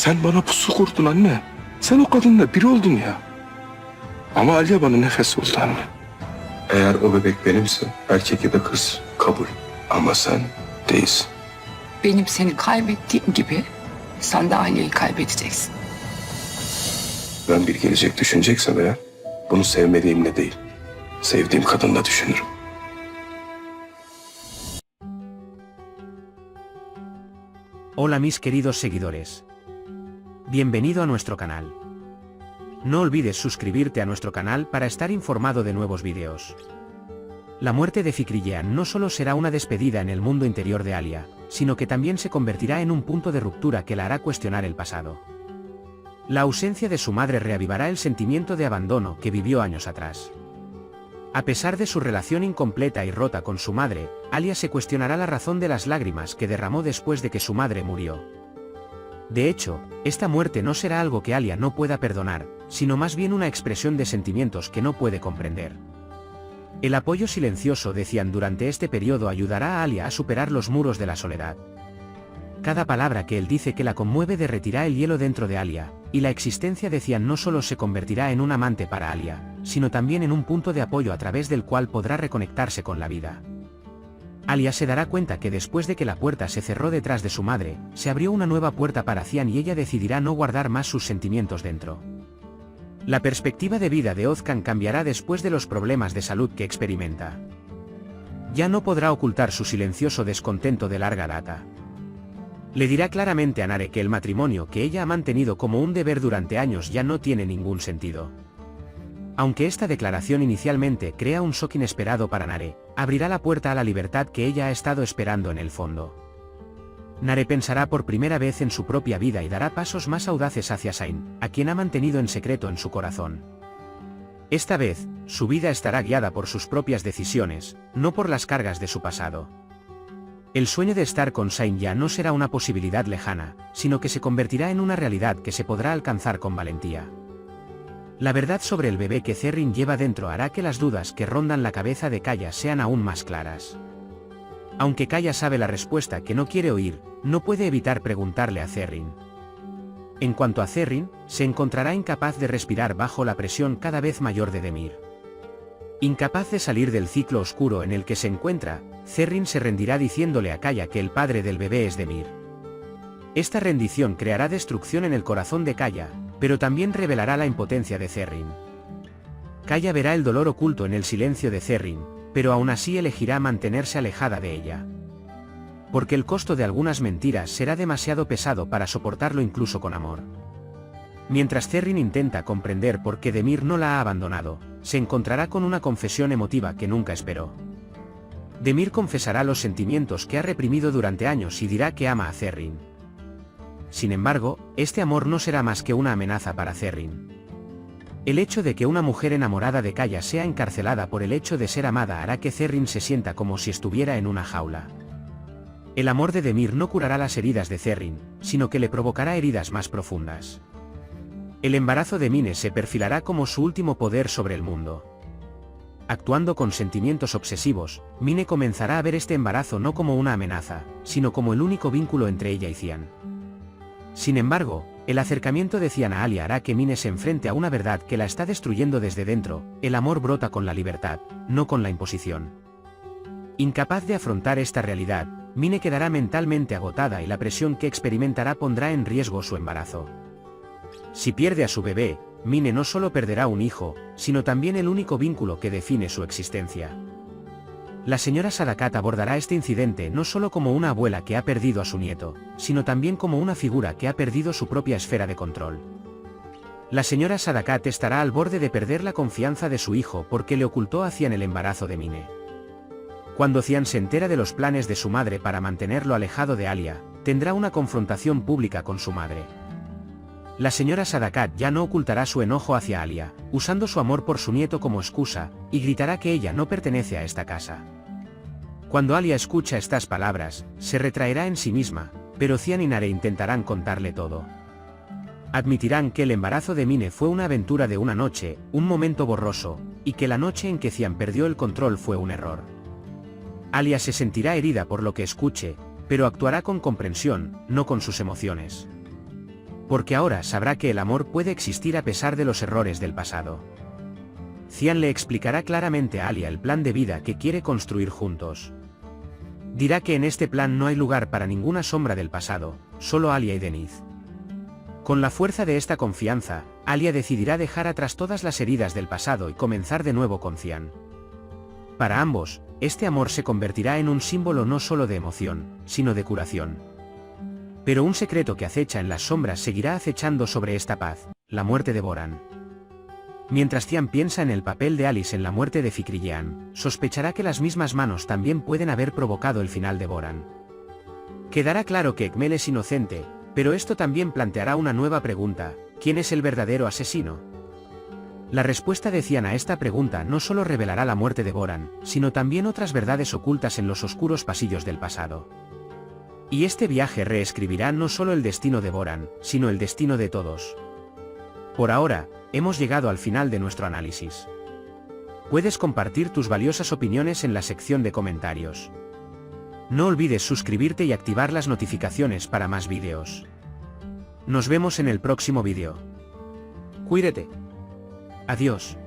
Sen bana pusu kurdun anne. Sen o kadınla bir oldun ya. Ama Aliye bana nefes oldu anne. Eğer o bebek benimse erkek ya da kız kabul. Ama sen değilsin. Benim seni kaybettiğim gibi sen de aileyi kaybedeceksin. Ben bir gelecek düşüneceksem eğer bunu sevmediğimle değil, sevdiğim kadınla düşünürüm. Hola mis queridos seguidores. Bienvenido a nuestro canal. No olvides suscribirte a nuestro canal para estar informado de nuevos vídeos. La muerte de Fikri Jean no solo será una despedida en el mundo interior de Alia, sino que también se convertirá en un punto de ruptura que la hará cuestionar el pasado. La ausencia de su madre reavivará el sentimiento de abandono que vivió años atrás. A pesar de su relación incompleta y rota con su madre, Alia se cuestionará la razón de las lágrimas que derramó después de que su madre murió. De hecho, esta muerte no será algo que Alia no pueda perdonar, sino más bien una expresión de sentimientos que no puede comprender. El apoyo silencioso de Cian durante este periodo ayudará a Alia a superar los muros de la soledad. Cada palabra que él dice que la conmueve derretirá el hielo dentro de Alia, y la existencia de Cian no solo se convertirá en un amante para Alia, sino también en un punto de apoyo a través del cual podrá reconectarse con la vida. Alia se dará cuenta que después de que la puerta se cerró detrás de su madre, se abrió una nueva puerta para Cian y ella decidirá no guardar más sus sentimientos dentro. La perspectiva de vida de Ozcan cambiará después de los problemas de salud que experimenta. Ya no podrá ocultar su silencioso descontento de larga data. Le dirá claramente a Nare que el matrimonio que ella ha mantenido como un deber durante años ya no tiene ningún sentido. Aunque esta declaración inicialmente crea un shock inesperado para Nare, abrirá la puerta a la libertad que ella ha estado esperando en el fondo. Nare pensará por primera vez en su propia vida y dará pasos más audaces hacia Sain, a quien ha mantenido en secreto en su corazón. Esta vez, su vida estará guiada por sus propias decisiones, no por las cargas de su pasado. El sueño de estar con Sain ya no será una posibilidad lejana, sino que se convertirá en una realidad que se podrá alcanzar con valentía. La verdad sobre el bebé que Zerrin lleva dentro hará que las dudas que rondan la cabeza de Kaya sean aún más claras. Aunque Kaya sabe la respuesta que no quiere oír, no puede evitar preguntarle a Zerrin. En cuanto a Zerrin, se encontrará incapaz de respirar bajo la presión cada vez mayor de Demir. Incapaz de salir del ciclo oscuro en el que se encuentra, Zerrin se rendirá diciéndole a Kaya que el padre del bebé es Demir. Esta rendición creará destrucción en el corazón de Kaya, pero también revelará la impotencia de Zerrin. Kaya verá el dolor oculto en el silencio de Zerrin, pero aún así elegirá mantenerse alejada de ella. Porque el costo de algunas mentiras será demasiado pesado para soportarlo incluso con amor. Mientras Zerrin intenta comprender por qué Demir no la ha abandonado, se encontrará con una confesión emotiva que nunca esperó. Demir confesará los sentimientos que ha reprimido durante años y dirá que ama a Zerrin. Sin embargo, este amor no será más que una amenaza para Zerrin. El hecho de que una mujer enamorada de Kaya sea encarcelada por el hecho de ser amada hará que Zerrin se sienta como si estuviera en una jaula. El amor de Demir no curará las heridas de Zerrin, sino que le provocará heridas más profundas. El embarazo de Mine se perfilará como su último poder sobre el mundo. Actuando con sentimientos obsesivos, Mine comenzará a ver este embarazo no como una amenaza, sino como el único vínculo entre ella y Cian. Sin embargo, el acercamiento de Cian a Alia hará que Mine se enfrente a una verdad que la está destruyendo desde dentro: el amor brota con la libertad, no con la imposición. Incapaz de afrontar esta realidad, Mine quedará mentalmente agotada y la presión que experimentará pondrá en riesgo su embarazo. Si pierde a su bebé, Mine no solo perderá un hijo, sino también el único vínculo que define su existencia. La señora Sadakat abordará este incidente no solo como una abuela que ha perdido a su nieto, sino también como una figura que ha perdido su propia esfera de control. La señora Sadakat estará al borde de perder la confianza de su hijo porque le ocultó a Cian el embarazo de Mine. Cuando Cian se entera de los planes de su madre para mantenerlo alejado de Alia, tendrá una confrontación pública con su madre. La señora Sadakat ya no ocultará su enojo hacia Alia, usando su amor por su nieto como excusa, y gritará que ella no pertenece a esta casa. Cuando Alia escucha estas palabras, se retraerá en sí misma, pero Cian y Nare intentarán contarle todo. Admitirán que el embarazo de Mine fue una aventura de una noche, un momento borroso, y que la noche en que Cian perdió el control fue un error. Alia se sentirá herida por lo que escuche, pero actuará con comprensión, no con sus emociones. Porque ahora sabrá que el amor puede existir a pesar de los errores del pasado. Cian le explicará claramente a Alia el plan de vida que quiere construir juntos. Dirá que en este plan no hay lugar para ninguna sombra del pasado, solo Alia y Denise. Con la fuerza de esta confianza, Alia decidirá dejar atrás todas las heridas del pasado y comenzar de nuevo con Cian. Para ambos, este amor se convertirá en un símbolo no solo de emoción, sino de curación. Pero un secreto que acecha en las sombras seguirá acechando sobre esta paz, la muerte de Boran. Mientras Cian piensa en el papel de Alice en la muerte de Fikriyean, sospechará que las mismas manos también pueden haber provocado el final de Boran. Quedará claro que Ekmel es inocente, pero esto también planteará una nueva pregunta: ¿quién es el verdadero asesino? La respuesta de Cian a esta pregunta no solo revelará la muerte de Boran, sino también otras verdades ocultas en los oscuros pasillos del pasado. Y este viaje reescribirá no solo el destino de Boran, sino el destino de todos. Por ahora, hemos llegado al final de nuestro análisis. Puedes compartir tus valiosas opiniones en la sección de comentarios. No olvides suscribirte y activar las notificaciones para más vídeos. Nos vemos en el próximo vídeo. Cuídate. Adiós.